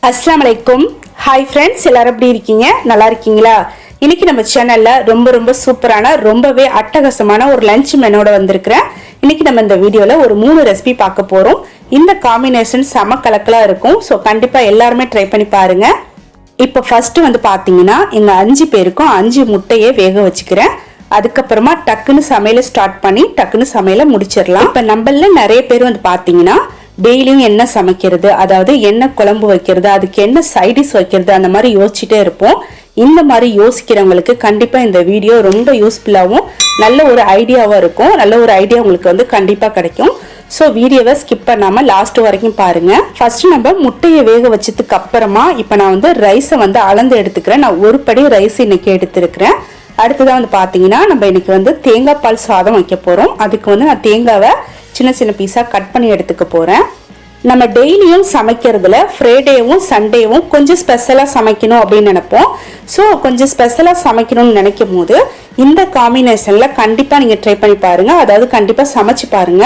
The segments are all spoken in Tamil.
Assalamu Alaikkum Hi friends, எல்லாரும் எப்படி இருக்கீங்க? நல்லா இருக்கீங்களா? இன்னைக்கு நம்ம சேனல்ல ரொம்ப சூப்பரான ரொம்பவே அட்டகாசமான ஒரு லஞ்ச் மெனுவோட வந்திருக்கேன். இன்னைக்கு நம்ம இந்த வீடியோல ஒரு 3 ரெசிபி பார்க்க போறோம். இந்த காம்பினேஷன் செம கலக்கலா இருக்கும். சோ கண்டிப்பா எல்லாரும் ட்ரை பண்ணி பாருங்க. இப்போ ஃபர்ஸ்ட் வந்து பாத்தீங்கன்னா எங்க 5 பேருக்கும் 5 முட்டையை வேக வச்சுக்கிறேன். அதுக்கு அப்புறமா டக்குன்னு சமையல ஸ்டார்ட் பண்ணி டக்குன்னு சமையல முடிச்சிரலாம். இப்ப நம்மள நிறைய பேர் வந்து பாத்தீங்கன்னா டெய்லியும் என்ன சமைக்கிறது, அதாவது என்ன குழம்பு வைக்கிறது, அதுக்கு என்ன சைட் டிஷ் வைக்கிறது, அந்த மாதிரி யோசிச்சுட்டே இருப்போம். இந்த மாதிரி யோசிக்கிறவங்களுக்கு கண்டிப்பா இந்த வீடியோ ரொம்ப யூஸ்ஃபுல்லாகவும் நல்ல ஒரு ஐடியாவும் இருக்கும். நல்ல ஒரு ஐடியா உங்களுக்கு வந்து கண்டிப்பா கிடைக்கும். ஸோ வீடியோவை ஸ்கிப் பண்ணாம லாஸ்ட் வரைக்கும் பாருங்க. ஃபர்ஸ்ட் நம்ம முட்டையை வேக வச்சதுக்கு அப்புறமா இப்போ நான் வந்து ரைஸை வந்து அளந்து எடுத்துக்கிறேன். நான் ஒரு படி ரைஸ் இன்னைக்கு எடுத்துருக்கிறேன். அடுத்ததான் வந்து பாத்தீங்கன்னா நம்ம இன்னைக்கு வந்து தேங்காய் பால் சாதம் வைக்க போறோம். அதுக்கு வந்து நான் தேங்காவை சின்ன சின்ன பீஸா கட் பண்ணி எடுத்துக்க போறேன். நம்ம டெய்லியும் சமைக்கிறதுல ஃப்ரைடேவும் சண்டேவும் கொஞ்சம் ஸ்பெஷலா சமைக்கணும் அப்படின்னு நினைப்போம். ஸோ கொஞ்சம் ஸ்பெஷலா சமைக்கணும்னு நினைக்கும் போது இந்த காம்பினேஷன்ல கண்டிப்பா நீங்க ட்ரை பண்ணி பாருங்க. அதாவது கண்டிப்பா சமைச்சு பாருங்க.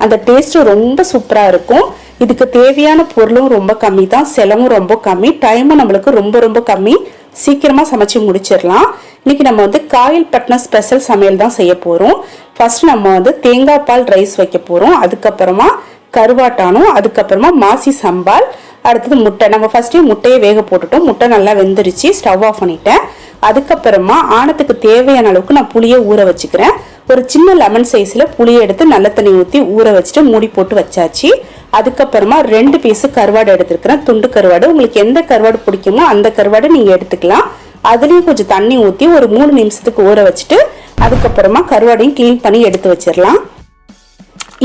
அந்த டேஸ்ட் ரொம்ப சூப்பரா இருக்கும். இதுக்கு தேவையான பொருளும் ரொம்ப கம்மி தான், செலவும் ரொம்ப கம்மி, டைமும் நம்மளுக்கு ரொம்ப கம்மி. சீக்கிரமா சமைச்சு முடிச்சிடலாம். இன்னைக்கு நம்ம வந்து காயில் பட்டின ஸ்பெஷல் சமையல் தான் செய்ய போறோம். ஃபர்ஸ்ட் நம்ம வந்து தேங்காய் பால் ரைஸ் வைக்க போறோம். அதுக்கப்புறமா கருவாட்டானும், அதுக்கப்புறமா மாசி சம்பால், அடுத்தது முட்டை. நம்ம ஃபர்ஸ்டே முட்டையை வேக போட்டுட்டோம். முட்டை நல்லா வெந்துருச்சு. ஸ்டவ் ஆஃப் பண்ணிட்டேன். அதுக்கப்புறமா ஆனத்துக்கு தேவையான அளவுக்கு நான் புளியை ஊற வச்சுக்கிறேன். ஒரு சின்ன லெமன் சைஸ்ல புளியை எடுத்து நல்ல தண்ணி ஊற்றி ஊற வச்சுட்டு மூடி போட்டு வச்சாச்சு. அதுக்கப்புறமா 2 பீஸ் கருவாடு எடுத்துருக்கிறேன். துண்டு கருவாடு. உங்களுக்கு எந்த கருவாடு பிடிக்குமோ அந்த கருவாடு நீங்க எடுத்துக்கலாம். அதுலயும் கொஞ்சம் தண்ணி ஊற்றி ஒரு 3 நிமிஷத்துக்கு ஊற வச்சுட்டு அதுக்கப்புறமா கருவாடையும் கிளீன் பண்ணி எடுத்து வச்சிடலாம்.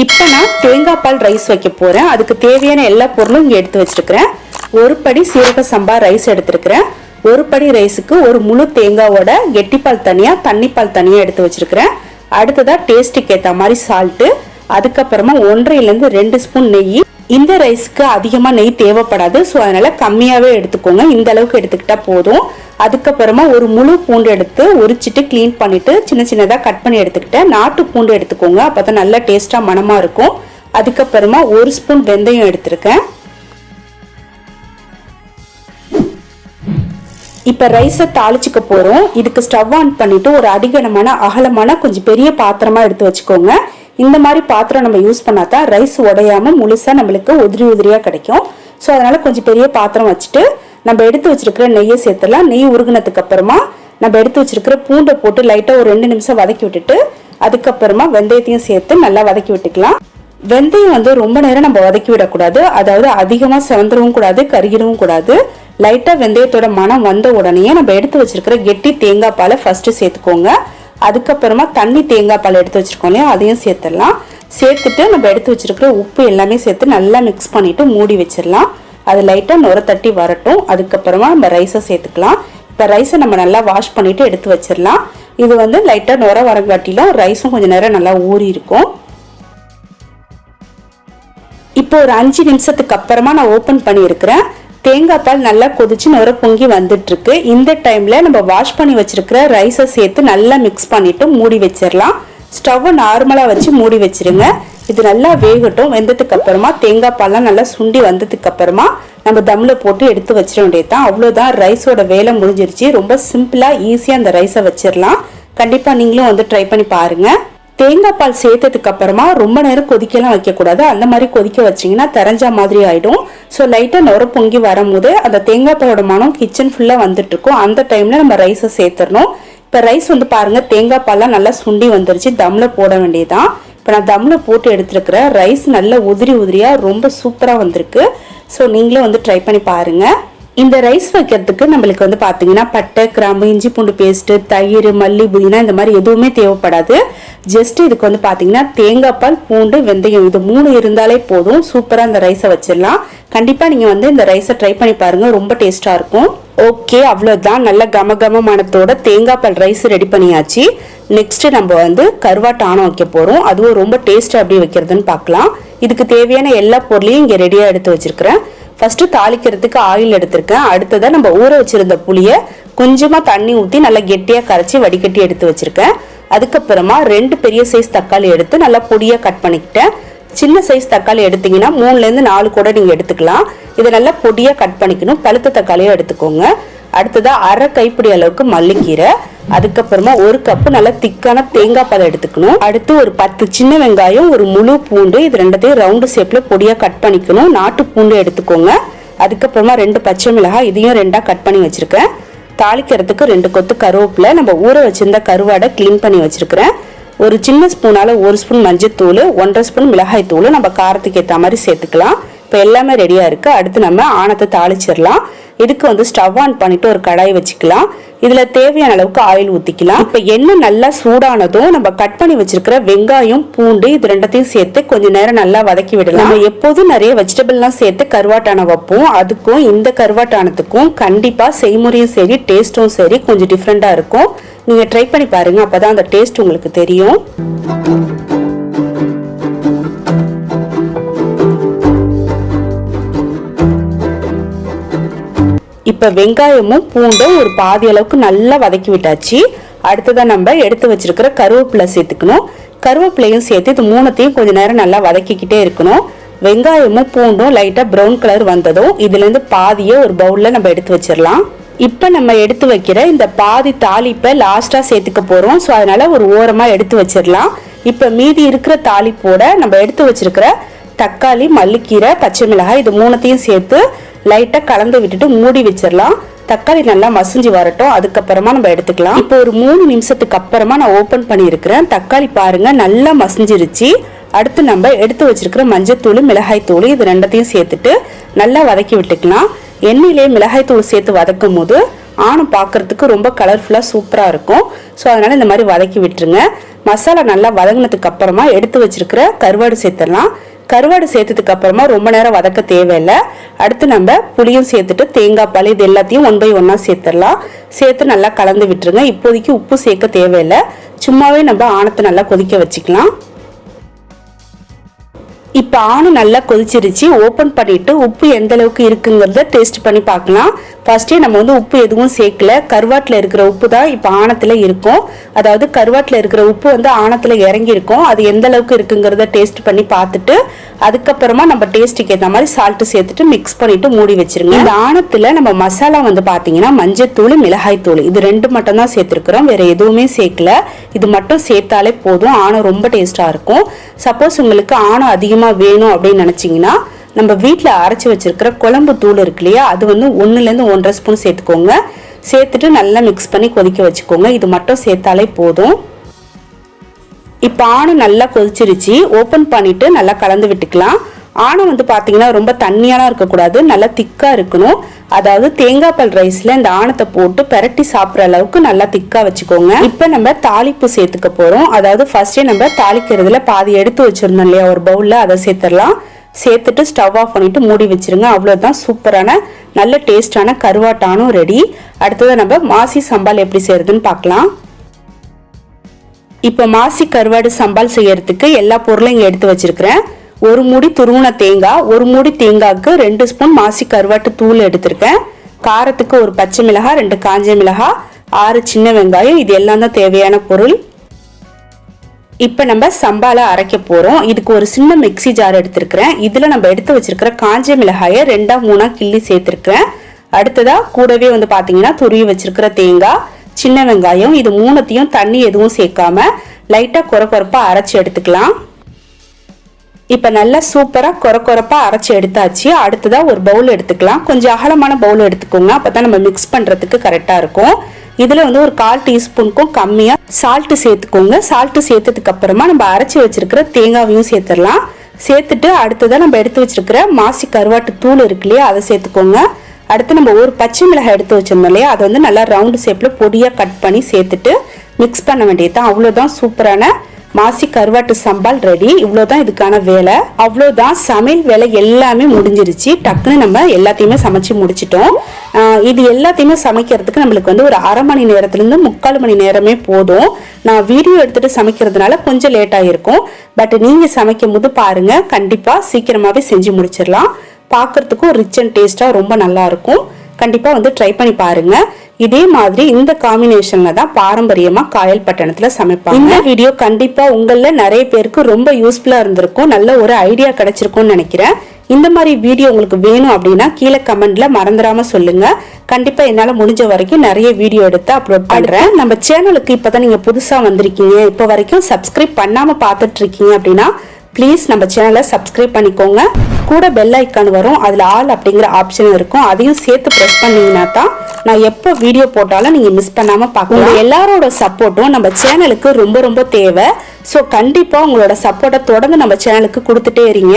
இப்போ நான் தேங்காய் பால் ரைஸ் வைக்க போறேன். அதுக்கு தேவையான எல்லா பொருளும் இங்க எடுத்து வச்சிருக்கிறேன். ஒரு படி சீரக சம்பா ரைஸ் எடுத்திருக்கிறேன். ஒரு படி ரைஸுக்கு ஒரு முழு தேங்காவோட கெட்டிப்பால் தனியா, தண்ணிப்பால் தனியா எடுத்து வச்சிருக்கிறேன். அடுத்ததா டேஸ்ட்டுக்கு ஏற்ற மாதிரி சால்ட்டு, அதுக்கப்புறமா 1.5 to 2 ஸ்பூன் நெய். இந்த ரைஸ்க்கு அதிகமா நெய் தேவைப்படாது. ஸோ அதனால கம்மியாவே எடுத்துக்கோங்க. இந்த அளவுக்கு எடுத்துக்கிட்டா போதும். அதுக்கப்புறமா ஒரு முழு பூண்டு எடுத்து உரிச்சிட்டு கிளீன் பண்ணிட்டு சின்ன சின்னதா கட் பண்ணி எடுத்துக்கிட்டேன். நாட்டு பூண்டு எடுத்துக்கோங்க, அப்பதான் நல்லா டேஸ்டா மணமா இருக்கும். அதுக்கப்புறமா 1 ஸ்பூன் வெந்தயம் எடுத்திருக்கேன். இப்ப ரைஸை தாளிச்சுக்க போறோம். இதுக்கு ஸ்டவ் ஆன் பண்ணிட்டு ஒரு அடிகனமான அகலமான கொஞ்சம் பெரிய பாத்திரமா எடுத்து வச்சுக்கோங்க. இந்த மாதிரி பாத்திரம் நம்ம யூஸ் பண்ணாதான் ரைஸ் உடையாம முழுசா நம்மளுக்கு உதிரியா கிடைக்கும். ஸோ அதனால கொஞ்சம் பெரிய பாத்திரம் வச்சுட்டு நம்ம எடுத்து வச்சிருக்கிற நெய்யை சேர்த்துலாம். நெய் உருகுனதுக்கு அப்புறமா நம்ம எடுத்து வச்சிருக்கிற பூண்டை போட்டு லைட்டா ஒரு 2 நிமிஷம் வதக்கி விட்டுட்டு அதுக்கப்புறமா வெந்தயத்தையும் சேர்த்து நல்லா வதக்கி விட்டுக்கலாம். வெந்தயம் வந்து ரொம்ப நேரம் நம்ம வதக்கி விடக்கூடாது. அதாவது அதிகமா செவந்துடவும் கூடாது, கருகிடவும் கூடாது. லைட்டா வெந்தயத்தோட மனம் வந்த உடனே நம்ம எடுத்து வச்சிருக்கிற கெட்டி தேங்காய் பாலை ஃபர்ஸ்ட் சேர்த்துக்கோங்க. அதுக்கப்புறமா தண்ணி தேங்காய் பால் எடுத்து வச்சிருக்கோம் இல்லையா, அதையும் சேர்த்துடலாம். சேர்த்துட்டு நம்ம எடுத்து வச்சிருக்கிற உப்பு எல்லாமே சேர்த்து நல்லா மிக்ஸ் பண்ணிட்டு மூடி வச்சிடலாம். அது லைட்டா நுர தட்டி வரட்டும். அதுக்கப்புறமா நம்ம ரைஸை சேர்த்துக்கலாம். இப்போ ரைஸை நம்ம நல்லா வாஷ் பண்ணிட்டு எடுத்து வச்சிடலாம். இது வந்து லைட்டா நுர வரங்காட்டிலும் ரைஸும் கொஞ்சம் நேரம் நல்லா ஊறி இருக்கும். இப்போ ஒரு 5 நிமிஷத்துக்கு அப்புறமா நான் ஓபன் பண்ணி இருக்கிறேன். தேங்காய் பால் நல்லா கொதிச்சு நுர பொங்கி வந்துட்டு இருக்கு. இந்த டைம்ல நம்ம வாஷ் பண்ணி வச்சிருக்கிற ரைஸை சேர்த்து நல்லா மிக்ஸ் பண்ணிட்டு மூடி வச்சிடலாம். ஸ்டவ் நார்மலா வச்சு மூடி வச்சிருங்க. இது நல்லா வேகட்டும். வெந்ததுக்கு அப்புறமா தேங்காய் பால்லாம் நல்லா சுண்டி வந்ததுக்கு அப்புறமா நம்ம தம்ல போட்டு எடுத்து வச்சிட வேண்டியதுதான். அவ்வளவுதான், ரைஸோட வேலை முடிஞ்சிருச்சு. ரொம்ப சிம்பிளா ஈஸியா அந்த ரைஸை வச்சிடலாம். கண்டிப்பா நீங்களும் வந்து ட்ரை பண்ணி பாருங்க. தேங்காய் பால் சேர்த்ததுக்கு அப்புறமா ரொம்ப நேரம் கொதிக்கலாம் வைக்க கூடாது. அந்த மாதிரி கொதிக்க வச்சீங்கன்னா தெரிஞ்ச மாதிரி ஆயிடும். ஸோ லைட்டா நுர பொங்கி வரும்போது அந்த தேங்காய் பாலோட மனம் கிச்சன் ஃபுல்லா வந்துட்டு இருக்கும். அந்த டைம்ல நம்ம ரைஸை சேர்த்துடணும். இப்ப ரைஸ் வந்து பாருங்க, தேங்காய் பால்லாம் நல்லா சுண்டி வந்துருச்சு. தம்ல போட வேண்டியதுதான். இப்ப நான் தம்ல போட்டு எடுத்துருக்கிற ரைஸ் நல்ல உதிரியா ரொம்ப சூப்பரா வந்திருக்கு. ஸோ நீங்களும் வந்து ட்ரை பண்ணி பாருங்க. இந்த ரைஸ் வைக்கிறதுக்கு நம்மளுக்கு வந்து பாத்தீங்கன்னா பட்டை, கிராம்பு, இஞ்சி பூண்டு பேஸ்ட், தயிர், மல்லி, புதினா இந்த மாதிரி எதுவுமே தேவைப்படாது. ஜஸ்ட் இதுக்கு வந்து பாத்தீங்கன்னா தேங்காய் பால், பூண்டு, வெந்தயம் இது 3 இருந்தாலே போதும். சூப்பரா இந்த ரைஸை வச்சிடலாம். கண்டிப்பா நீங்க வந்து இந்த ரைஸை ட்ரை பண்ணி பாருங்க. ரொம்ப டேஸ்டா இருக்கும். ஓகே, அவ்வளவுதான். நல்ல கமகமமானத்தோட தேங்காய் பால் ரைஸ் ரெடி பண்ணியாச்சு. நெக்ஸ்ட் நம்ம வந்து கருவாட்டு ஆணம் வைக்க போறோம். அதுவும் ரொம்ப டேஸ்டா எப்படி வைக்கிறதுன்னு பார்க்கலாம். இதுக்கு தேவையான எல்லா பொருளையும் இங்க ரெடியா எடுத்து வச்சிருக்கிறேன். ஃபர்ஸ்ட் தாளிக்கிறதுக்கு ஆயில் எடுத்திருக்கேன். அடுத்ததா நம்ம ஊற வச்சிருந்த புளியை கொஞ்சமா தண்ணி ஊற்றி நல்லா கெட்டியா கரைச்சி வடிகட்டி எடுத்து வச்சிருக்கேன். அதுக்கப்புறமா 2 பெரிய சைஸ் தக்காளி எடுத்து நல்லா பொடியா கட் பண்ணிக்கிட்டேன். சின்ன சைஸ் தக்காளி எடுத்தீங்கன்னா 3ல இருந்து 4 கூட நீங்க எடுத்துக்கலாம். இதை நல்லா பொடியா கட் பண்ணிக்கணும். பழுத்த தக்காளியும் எடுத்துக்கோங்க. அடுத்ததா அரை கைப்பிடி அளவுக்கு மல்லிக்கீரை, அதுக்கப்புறமா 1 கப்பு நல்ல திக்கான தேங்காய் பால் எடுத்துக்கணும். அடுத்து ஒரு 10 சின்ன வெங்காயம், ஒரு முழு பூண்டு, இது ரெண்டத்தையும் ரவுண்டு ஷேப்ல பொடியா கட் பண்ணிக்கணும். நாட்டு பூண்டு எடுத்துக்கோங்க. அதுக்கப்புறமா 2 பச்சை மிளகாய், இதையும் 2ஆ கட் பண்ணி வச்சிருக்கேன். தாளிக்கிறதுக்கு 2 கொத்து கருவேப்பிலை, நம்ம ஊற வச்சிருந்த கருவாடை கிளீன் பண்ணி வச்சிருக்கிறேன். ஒரு சின்ன ஸ்பூனால 1 ஸ்பூன் மஞ்சத்தூள், 1.5 ஸ்பூன் மிளகாய் தூள் நம்ம காரத்துக்கு ஏற்ற மாதிரி சேர்த்துக்கலாம். இப்போ எல்லாமே ரெடியா இருக்கு. அடுத்து நம்ம ஆனத்தை தாளிச்சிடலாம். இதுக்கு ஸ்டவ் ஆன் பண்ணிட்டு ஒரு கடாய் வச்சுக்கலாம். இதுல தேவையான அளவுக்கு ஆயில் ஊத்திக்கலாம். இப்ப எண்ணெய் நல்லா சூடானதும் நம்ம கட் பண்ணி வச்சிருக்கிற வெங்காயம், பூண்டு இது ரெண்டத்தையும் சேர்த்து கொஞ்சம் நேரம் நல்லா வதக்கி விடலாம். நம்ம எப்போதும் நிறைய வெஜிடபிள்லாம் சேர்த்து கருவாட்டான வைப்போம். அதுக்கும் இந்த கருவாட்டானத்துக்கும் கண்டிப்பா செய்முறையும் சரி டேஸ்டும் சரி கொஞ்சம் டிஃப்ரெண்டா இருக்கும். நீங்க ட்ரை பண்ணி பாருங்க, அப்பதான் அந்த டேஸ்ட் உங்களுக்கு தெரியும். இப்ப வெங்காயமும் பூண்டும் ஒரு பாதி அளவுக்கு நல்லா வதக்கி விட்டாச்சு. அடுத்ததான் நம்ம எடுத்து வச்சிருக்கிற கருவேப்பிலை சேர்த்துக்கணும். கருவேப்பிலையும் சேர்த்து இது மூணுத்தையும் கொஞ்ச நேரம் நல்லா வதக்கிக்கிட்டே இருக்கணும். வெங்காயமும் பூண்டும் லைட்டா பிரவுன் கலர் வந்ததும் இதுல இருந்து பாதியை ஒரு பவுல்ல நம்ம எடுத்து வச்சிடலாம். இப்ப நம்ம எடுத்து வைக்கிற இந்த பாதி தாளிப்பை லாஸ்டா சேர்த்துக்க போறோம். ஸோ அதனால ஒரு ஓரமா எடுத்து வச்சிடலாம். இப்ப மீதி இருக்கிற தாளிப்போட நம்ம எடுத்து வச்சிருக்கிற தக்காளி, மல்லிக்கீரை, பச்சை மிளகாய் இது மூணுத்தையும் சேர்த்து லைட்டா கலந்து விட்டுட்டு மூடி வச்சிடலாம். தக்காளி நல்லா மசிஞ்சு வரட்டும், அதுக்கப்புறமா நம்ம எடுத்துக்கலாம். இப்போ ஒரு 3 நிமிஷத்துக்கு அப்புறமா நான் ஓபன் பண்ணி இருக்கிறேன். தக்காளி பாருங்க நல்லா மசிஞ்சிருச்சு. அடுத்து நம்ம எடுத்து வச்சிருக்கிற மஞ்சத்தூள், மிளகாய் தூள் இது ரெண்டத்தையும் சேர்த்துட்டு நல்லா வதக்கி விட்டுக்கலாம். எண்ணெயிலே மிளகாய் தூள் சேர்த்து வதக்கும் போது ஆணம் பார்க்கறதுக்கு ரொம்ப கலர்ஃபுல்லா சூப்பரா இருக்கும். ஸோ அதனால இந்த மாதிரி வதக்கி விட்டுருங்க. மசாலா நல்லா வதங்கினதுக்கு அப்புறமா எடுத்து வச்சிருக்கிற கருவாடு சேர்த்துடலாம். கருவாடு சேர்த்ததுக்கு அப்புறமா ரொம்ப நேரம் வதக்க தேவையில்லை. அடுத்து நம்ம புளியும் சேர்த்துட்டு தேங்காய் பால் இது எல்லாத்தையும் 1 by 1 சேர்த்துடலாம். சேர்த்து நல்லா கலந்து விட்டுருங்க. இப்போதைக்கு உப்பு சேர்க்க தேவையில்லை. சும்மாவே நம்ம ஆணத்தை நல்லா கொதிக்க வச்சுக்கலாம். இப்ப ஆணம் நல்லா கொதிச்சிருச்சு. ஓபன் பண்ணிட்டு உப்பு எந்த அளவுக்கு இருக்குங்கிறத டேஸ்ட் பண்ணி பார்க்கலாம். ஃபர்ஸ்டே நம்ம உப்பு எதுவும் சேர்க்கல. கருவாட்டில் இருக்கிற உப்பு தான் இப்ப ஆணத்துல இருக்கும். அதாவது கருவாட்டில் இருக்கிற உப்பு ஆணத்துல இறங்கி இருக்கும். அது எந்த அளவுக்கு இருக்குங்கிறத டேஸ்ட் பண்ணி பார்த்துட்டு அதுக்கப்புறமா நம்ம டேஸ்ட்டுக்கு ஏற்ற மாதிரி சால்ட் சேர்த்துட்டு மிக்ஸ் பண்ணிட்டு மூடி வச்சிருங்க. இந்த ஆணத்துல நம்ம மசாலா பாத்தீங்கன்னா மஞ்சத்தூள், மிளகாய் தூள் இது 2 மட்டும் தான் சேர்த்திருக்கிறோம். வேற எதுவுமே சேர்க்கல. இது மட்டும் சேர்த்தாலே போதும். ஆணம் ரொம்ப டேஸ்டா இருக்கும். சப்போஸ் உங்களுக்கு ஆணம் அதிகமா வேணும் அப்படின்னு நினைச்சீங்கன்னா நம்ம வீட்டுல அரைச்சு வச்சிருக்கிற குழம்பு தூள் இருக்கு இல்லையா, அது 1ல இருந்து 1.5 ஸ்பூன் சேர்த்துக்கோங்க. சேர்த்துட்டு நல்லா மிக்ஸ் பண்ணி கொதிக்க வச்சுக்கோங்க. இது மட்டும் சேர்த்தாலே போதும். இப்ப ஆணம் நல்லா கொதிச்சிருச்சு. ஓபன் பண்ணிட்டு நல்லா கலந்து விட்டுக்கலாம். ஆணம் பாத்தீங்கன்னா ரொம்ப தண்ணியாலாம் இருக்கக்கூடாது, நல்லா திக்கா இருக்கணும். அதாவது தேங்காய் பால் ரைஸ்ல இந்த ஆணத்தை போட்டு பெரட்டி சாப்பிட்ற அளவுக்கு நல்லா திக்கா வச்சுக்கோங்க. இப்ப நம்ம தாளிப்பு சேர்த்துக்க போறோம். அதாவது ஃபர்ஸ்டே நம்ம தாளிக்கிறதுல பாதி எடுத்து வச்சிருந்தோம் இல்லையா ஒரு பவுல்ல, அதை சேர்த்துடலாம். சேர்த்துட்டு ஸ்டவ் ஆஃப் பண்ணிட்டு மூடி வச்சிருங்க. அவ்வளவுதான், சூப்பரான நல்ல டேஸ்டான கருவாட்டானும் ரெடி. அடுத்தது நம்ம மாசி சம்பால் எப்படி செய்யறதுன்னு பார்க்கலாம். இப்ப மாசி கருவாடு சம்பால் செய்யறதுக்கு எல்லா பொருளும் இங்க எடுத்து வச்சிருக்கிறேன். 1 மூடி துருவன தேங்காய், 1 மூடி தேங்காய்க்கு 2 ஸ்பூன் மாசி கருவாட்டு தூள் எடுத்திருக்கேன். காரத்துக்கு ஒரு பச்சை மிளகாய், 2 காஞ்ச மிளகாய், 6 சின்ன வெங்காயம் இது எல்லாம் தான் தேவையான பொருள். இப்ப நம்ம சம்பால அரைக்க போறோம். இதுக்கு ஒரு சின்ன மிக்ஸி ஜார் எடுத்திருக்கிறேன். இதுல நம்ம எடுத்து வச்சிருக்கிற காஞ்ச மிளகாயை 2ஆ 3ஆ கிள்ளி சேர்த்திருக்கிறேன். அடுத்ததா கூடவே பாத்தீங்கன்னா துருவி வச்சிருக்கிற தேங்காய், சின்ன வெங்காயம் இது மூணுத்தையும் தண்ணி எதுவும் சேர்க்காம லைட்டா கொரகொரப்பா அரைச்சு எடுத்துக்கலாம். இப்ப நல்லா சூப்பரா கொரகொரப்பா அரைச்சு எடுத்தாச்சு. அடுத்ததா ஒரு பவுல் எடுத்துக்கலாம். கொஞ்சம் அகலமான பவுல் எடுத்துக்கோங்க, அப்பதான் நம்ம மிக்ஸ் பண்றதுக்கு கரெக்டா இருக்கும். இதுல ஒரு 1/4 டீஸ்பூனுக்கும் கம்மியா சால்ட் சேர்த்துக்கோங்க. சால்ட் சேர்த்ததுக்கு அப்புறமா நம்ம அரைச்சு வச்சிருக்கிற தேங்காவையும் சேர்த்துடலாம். சேர்த்துட்டு அடுத்ததா நம்ம எடுத்து வச்சிருக்கிற மாசி கருவாட்டு தூள் இருக்கு இல்லையா, அதை சேர்த்துக்கோங்க. அடுத்து நம்ம ஒரு பச்சை மிளகாய் எடுத்து வச்சிருந்தோம் இல்லையா, அதை நல்லா ரவுண்ட் ஷேப்ல பொடியா கட் பண்ணி சேர்த்துட்டு மிக்ஸ் பண்ண வேண்டியதுதான். அவ்வளவுதான், சூப்பரான மாசி கருவாட்டு சம்பால் ரெடி. இவ்வளவுதான் இதுக்கான வேலை. அவ்வளவுதான், சமையல் வேலை எல்லாமே முடிஞ்சிருச்சு. டக்குன்னு நம்ம எல்லாத்தையுமே சமைச்சு முடிச்சிட்டோம். இது எல்லாத்தையுமே சமைக்கிறதுக்கு நம்மளுக்கு ஒரு 1/2 மணி நேரத்துல இருந்து 3/4 மணி நேரமே போதும். நான் வீடியோ எடுத்துட்டு சமைக்கிறதுனால கொஞ்சம் லேட் ஆயிருக்கும். பட் நீங்க சமைக்கும் போது பாருங்க, கண்டிப்பா சீக்கிரமாவே செஞ்சு முடிச்சிடலாம். பார்க்கறதுக்கும் ரிச் அண்ட் டேஸ்டா ரொம்ப நல்லா இருக்கும். கண்டிப்பா வந்து ட்ரை பண்ணி பாருங்க. இதே மாதிரி இந்த காம்பினேஷன்ல தான் பாரம்பரியமா காயல் பட்டணத்துல சமைப்பாங்க. இந்த வீடியோ கண்டிப்பா உங்கள நிறைய பேருக்கு ரொம்ப யூஸ்ஃபுல்லா இருந்திருக்கும், நல்ல ஒரு ஐடியா கிடைச்சிருக்கும்னு நினைக்கிறேன். இந்த மாதிரி வீடியோ உங்களுக்கு வேணும் அப்படின்னா கீழே கமெண்ட்ல மறந்துடாம சொல்லுங்க. கண்டிப்பா என்னால முடிஞ்ச வரைக்கும் நிறைய வீடியோ எடுத்து அப்லோட் பண்றேன். நம்ம சேனலுக்கு இப்பதான் நீங்க புதுசா வந்திருக்கீங்க, இப்ப வரைக்கும் சப்ஸ்கிரைப் பண்ணாம பாத்துட்டு இருக்கீங்க அப்படின்னா ப்ளீஸ் நம்ம சேனலை சப்ஸ்கிரைப் பண்ணிக்கோங்க. கூட பெல் ஐக்கான் வரும், அதுல ஆல் அப்படிங்கிற ஆப்ஷன் இருக்கும், அதையும் சேர்த்து ப்ரெஸ் பண்ணீங்கன்னா தான் நான் எப்போ வீடியோ போட்டாலும் நீங்க மிஸ் பண்ணாம பார்க்கலாம். எல்லாரோட சப்போர்ட்டும் நம்ம சேனலுக்கு ரொம்ப ரொம்ப தேவை. ஸோ கண்டிப்பா உங்களோட சப்போர்ட்டை தொடர்ந்து நம்ம சேனலுக்கு கொடுத்துட்டே இருங்க.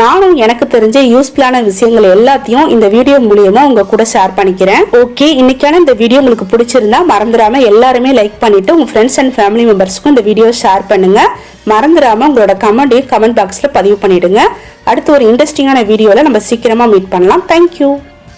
நானும் எனக்கு தெரிஞ்ச யூஸ்ஃபுல்லான விஷயங்கள் எல்லாத்தையும் இந்த வீடியோ மூலியமா உங்க கூட ஷேர் பண்ணிக்கிறேன். ஓகே, இன்னைக்கான இந்த வீடியோ உங்களுக்கு பிடிச்சிருந்தா மறந்துடாம எல்லாருமே லைக் பண்ணிட்டு உங்க ஃப்ரெண்ட்ஸ் அண்ட் ஃபேமிலி மெம்பர்ஸ்க்கும் இந்த வீடியோ ஷேர் பண்ணுங்க. மறந்துடாம உங்களோட கமெண்ட் பாக்ஸ்ல பதிவு பண்ணிடுங்க. அடுத்து ஒரு இன்ட்ரெஸ்டிங்கான வீடியோல நம்ம சீக்கிரமா மீட் பண்ணலாம். தேங்க்யூ.